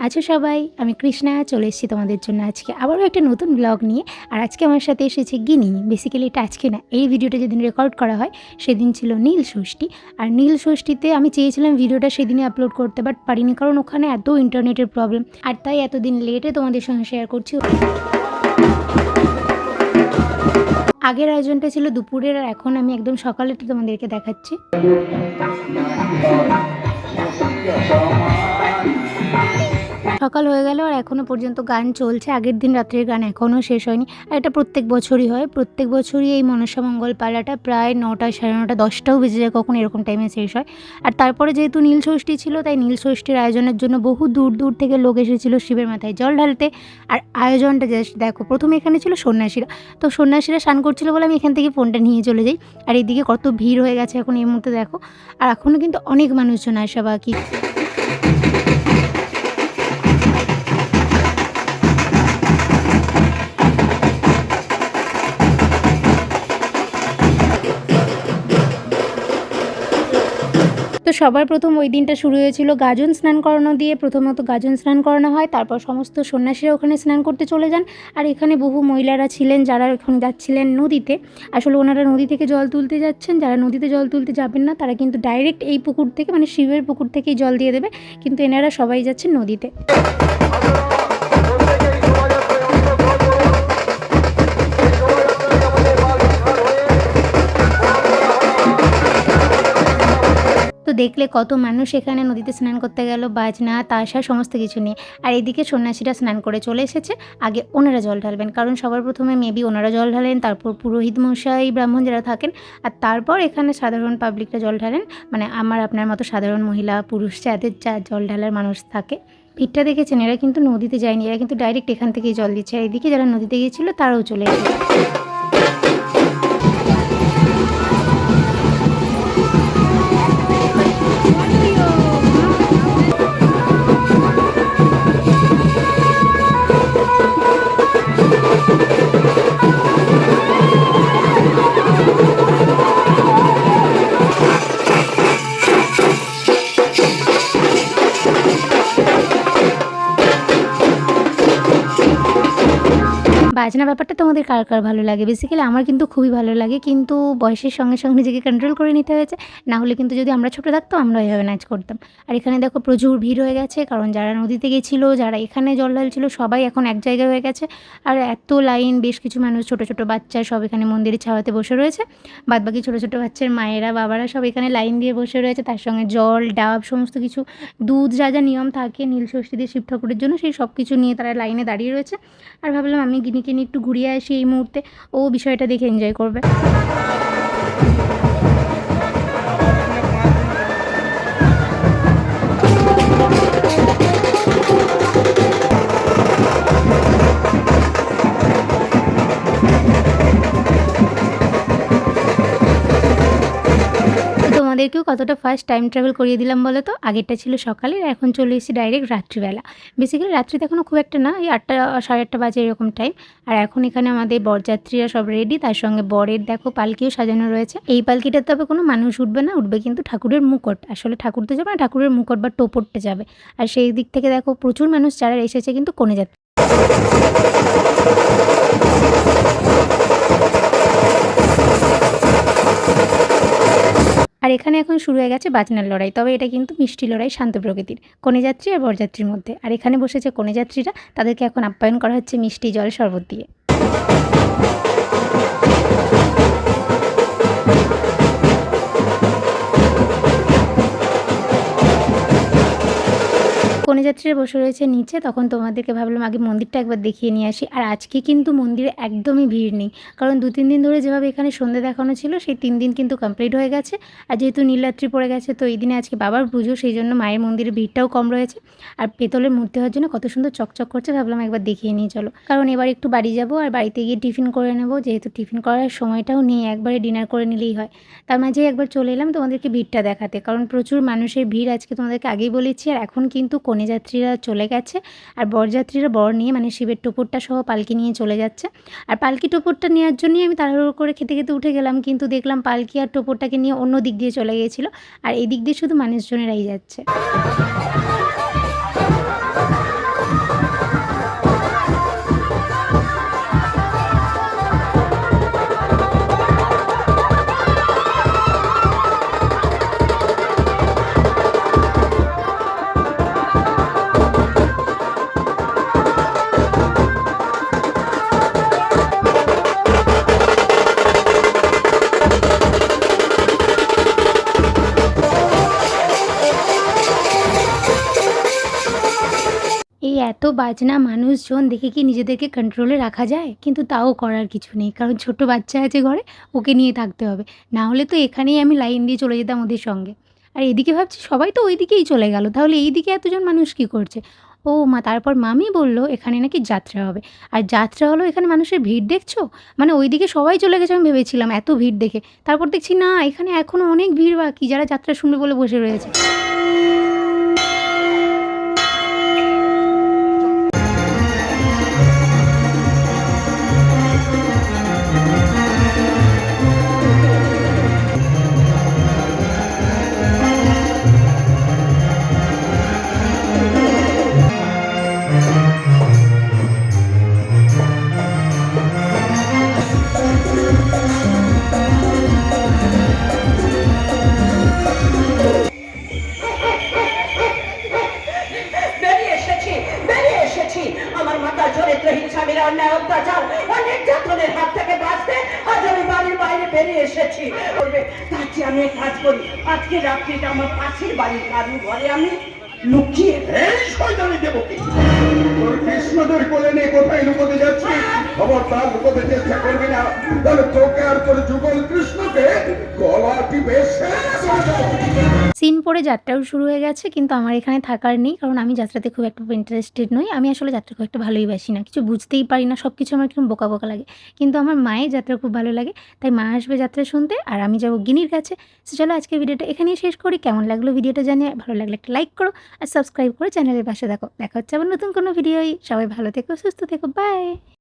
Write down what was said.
আছো সবাই? আমি কৃষ্ণা চলে এসেছি তোমাদের জন্য আজকে আবারও একটা নতুন ব্লগ নিয়ে। আর আজকে আমার সাথে এসেছে গিনি। বেসিক্যালি এটা আজকে না, এই ভিডিওটা যেদিন রেকর্ড করা হয় সেদিন ছিল নীল ষষ্ঠী। আর নীল ষষ্ঠীতে আমি চেয়েছিলাম ভিডিওটা সেদিনই আপলোড করতে, বাট পারিনি, কারণ ওখানে এত ইন্টারনেটের প্রবলেম। আর তাই এতদিন লেটে তোমাদের সঙ্গে শেয়ার করছি। আগের আয়োজনটা ছিল দুপুরের, আর এখন আমি একদম সকালেরটা তোমাদেরকে দেখাচ্ছি। সকাল হয়ে গেল আর এখনও পর্যন্ত গান চলছে। আগের দিন রাত্রের গান এখনও শেষ হয়নি। আর এটা প্রত্যেক বছরই হয়, প্রত্যেক বছরই এই মনসামঙ্গল পালাটা প্রায় 9টা, 9:30, 10টাও বেজে যায় কখন, এরকম টাইমে শেষ হয়। আর তারপরে যেহেতু নীল ষষ্ঠী ছিল, তাই নীল ষষ্ঠীর আয়োজনের জন্য বহু দূর দূর থেকে লোক এসেছিল শিবের মাথায় জল ঢালতে। আর আয়োজনটা জাস্ট দেখো, প্রথমে এখানে ছিল সন্ন্যাসীরা, তো সন্ন্যাসীরা স্নান করছিল বলে আমি এখান থেকে ফোনটা নিয়ে চলে যাই। আর এদিকে কত ভিড় হয়ে গেছে এখন এই মুহূর্তে দেখো। আর এখনও কিন্তু অনেক মানুষজন আসা বাকি। তো সবার প্রথম ওই দিনটা শুরু হয়েছিল গাজন স্নান করানো দিয়ে। প্রথমত গাজন স্নান করানো হয়, তারপর সমস্ত সন্ন্যাসীরা ওখানে স্নান করতে চলে যান। আর এখানে বহু মহিলারা ছিলেন যারা এখন যাচ্ছিলেন নদীতে। আসলে ওনারা নদী থেকে জল তুলতে যাচ্ছেন। যারা নদীতে জল তুলতে যাবেন না তারা কিন্তু ডাইরেক্ট এই পুকুর থেকে, মানে শিবের পুকুর থেকেই জল দিয়ে দেবে, কিন্তু এনারা সবাই যাচ্ছেন নদীতে। তো দেখলে কত মানুষ এখানে নদীতে স্নান করতে গেল, বাজনা তাসা সমস্ত কিছু নিয়ে। আর এদিকে সন্ন্যাসীরা স্নান করে চলে এসেছে। আগে ওনারা জল ঢালবেন, কারণ সবার প্রথমে মেবি ওনারা জল ঢালেন, তারপর পুরোহিত মশাই, ব্রাহ্মণ যারা থাকেন, আর তারপর এখানে সাধারণ পাবলিকরা জল ঢালেন। মানে আমার আপনার মতো সাধারণ মহিলা পুরুষ যাদের যা জল ঢালার মানুষ থাকে। ভিড়টা দেখেছেন, এরা কিন্তু নদীতে যায়নি, এরা কিন্তু ডাইরেক্ট এখান থেকেই জল দিচ্ছে। আর এদিকে যারা নদীতে গিয়েছিল তারাও চলে এসেছে। বাজনা ব্যাপারটা তোমাদের কার কার ভালো লাগে? বেসিক্যালি আমার কিন্তু খুবই ভালো লাগে, কিন্তু বয়সের সঙ্গে সঙ্গে নিজেকে কন্ট্রোল করে নিতে হয়েছে। না হলে কিন্তু যদি আমরা ছোটো থাকতাম আমরা এভাবে নাচ করতাম। আর এখানে দেখো প্রচুর ভিড় হয়ে গেছে, কারণ যারা নদীতে গেছিলো, যারা এখানে জল ঢালছিল, সবাই এখন এক জায়গায় হয়ে গেছে। আর এত লাইন, বেশ কিছু মানুষ, ছোটো ছোটো বাচ্চা সব এখানে মন্দিরের ছাওয়াতে বসে রয়েছে। বাদবাকি ছোটো ছোটো বাচ্চার মায়েরা, বাবারা সব এখানে লাইন দিয়ে বসে রয়েছে। তার সঙ্গে জল, ডাব, সমস্ত কিছু, দুধ, যা যা নিয়ম থাকে নীল ষষ্ঠী দিয়ে শিব ঠাকুরের জন্য, সেই সব কিছু নিয়ে তারা লাইনে দাঁড়িয়ে রয়েছে। আর ভাবলাম আমি গিনিকে নিয়ে একটু ঘুরিয়ে আসি এই মুহূর্তে, ও বিষয়টা দেখে এনজয় করবে। তোমাদেরকেও কতটা ফার্স্ট টাইম ট্রাভেল করিয়ে দিলাম বলো তো। আগেরটা ছিল সকালে, আর এখন চলে এসেছি ডাইরেক্ট রাত্রিবেলা। বেসিক্যালি রাত্রিতে এখনও খুব একটা না, এই 8টা 8:30 বাজে এরকম টাইম। আর এখন এখানে আমাদের বরযাত্রীরা সব রেডি, তার সঙ্গে বরের দেখো পালকিও সাজানো রয়েছে। এই পালকিটাতে তবে কোনো মানুষ উঠবে না, উঠবে কিন্তু ঠাকুরের মুকুট। আসলে ঠাকুর তো যাবে না, ঠাকুরের মুকুট বা টোপরটা যাবে। আর সেই দিক থেকে দেখো প্রচুর মানুষ যারা এসেছে কিন্তু কনে যাত্রী। আর এখানে এখন শুরু হয়ে গেছে বাজনার লড়াই, তবে এটা কিন্তু মিষ্টি লড়াই, শান্ত প্রকৃতির, কনেযাত্রী আর বরযাত্রীর মধ্যে। আর এখানে বসেছে কনেযাত্রীরা, তাদেরকে এখন আপ্যায়ন করা হচ্ছে মিষ্টি জল শরবত দিয়ে। কনেযাত্রীরা বসে রয়েছে নিচে। তখন তোমাদেরকে ভাবলাম আগে মন্দিরটা একবার দেখিয়ে নিয়ে আসি। আর আজকে কিন্তু মন্দিরে একদমই ভিড় নেই, কারণ 2-3 দিন ধরে যেভাবে এখানে সন্ধ্যে দেখানো ছিল, সেই 3 দিন কিন্তু কমপ্লিট হয়ে গেছে। আর যেহেতু নীলরাত্রি পড়ে গেছে, তো এই দিনে আজকে বাবার পুজো, সেই জন্য মায়ের মন্দিরে ভিড়টাও কম রয়েছে। আর পেতলের মূর্তি হওয়ার জন্য কত সুন্দর চকচক করছে, ভাবলাম একবার দেখিয়ে নিয়ে চলো। কারণ এবার একটু বাড়ি যাব, আর বাড়িতে গিয়ে টিফিন করে নেব, যেহেতু টিফিন করার সময়টাও নেই, একবারে ডিনার করে নিলেই হয়। তার মাঝে একবার চলে এলাম তোমাদেরকে ভিড়টা দেখাতে, কারণ প্রচুর মানুষের ভিড় আজকে, তোমাদেরকে আগেই বলেছি। আর এখন কিন্তু কনেযাত্রীরা চলে গেছে, আর বরযাত্রীরা বর নিয়ে, মানে শিবের টোপরটা সহ পালকি নিয়ে চলে যাচ্ছে। আর পালকি টোপরটা নেওয়ার জন্যই আমি তাড়াহুড়ো করে খেতে খেতে উঠে গেলাম, কিন্তু দেখলাম পালকি আর টোপরটাকে নিয়ে অন্য দিক দিয়ে চলে গিয়েছিলো। আর এই দিক দিয়ে শুধু মানুষজনেরাই যাচ্ছে। বাজনা মানুষজন দেখে কি নিজেদেরকে কন্ট্রোলে রাখা যায়? কিন্তু তাও করার কিছু নেই। কারণ ছোট বাচ্চা আছে ঘরে, ওকে নিয়ে থাকতে হবে। না হলে তো এখানেই আমি লাইন দিয়ে চলে যেতাম ওদের সঙ্গে। আর এদিকে ভাবছি সবাই তো ওইদিকেই চলে গেল। তাহলে এইদিকে এতজন মানুষ কী করছে? ও মা! তারপর মামি বলল এখানে নাকি যাত্রা হবে। আর যাত্রা হলো এখানে মানুষের ভিড় দেখছো? মানে ওইদিকে সবাই চলে গেছে আমি ভেবেছিলাম এত ভিড় দেখে। তারপর দেখছি না এখানে এখনও অনেক ভিড় বাকি যারা যাত্রা শুনবে বলে বসে রয়েছে। বেরিয়ে এসেছি বেরিয়ে এসেছি আমার মাতার চরিত্রহীন স্বামীর অন্যায় অত্যাচার ও নির্যাতনের হাত থেকে বাঁচতে আজ আমি বাড়ির বাইরে বেরিয়ে এসেছি বলবে তার চেয়ে আমি এক কাজ করি আজকে রাত্রিটা আমার পাশের বাড়ির কারুর ঘরে আমি লুকিয়ে এই শয়তানি দেবকে তোর কৃষ্ণদের কোলে নিয়ে কোথায় লুকোতে যাচ্ছি? খবর তার লুকোতে চেষ্টা করবি না, তাহলে তোকে আর তোর যুগল কৃষ্ণকে গলা টিপে শেষ করে দেবো। সিন পড়ে যাত্রাও শুরু হয়ে গেছে কিন্তু আমার এখানে থাকার নেই কারণ আমি যাত্রাতে খুব একটা ইন্টারেস্টেড নই। আমি আসলে যাত্রা খুব একটা ভালোই বাসি না। কিছু বুঝতেই পারি না। সব কিছু আমার কিরকম বোকা, বোকা লাগে। কিন্তু আমার মায়ের যাত্রা খুব ভালো লাগে। তাই মা আসবে যাত্রা শুনতে আর আমি যাবো গিনির কাছে। সো চলো আজকের ভিডিওটা এখানেই শেষ করি। কেমন লাগলো ভিডিওটা জানিয়ে ভালো লাগলে একটা লাইক করো আর সাবস্ক্রাইব করে চ্যানেলের পাশে থাকো। দেখা হচ্ছে আবার নতুন কোনো ভিডিওই। সবাই ভালো থেকো, সুস্থ থেকো। বাই।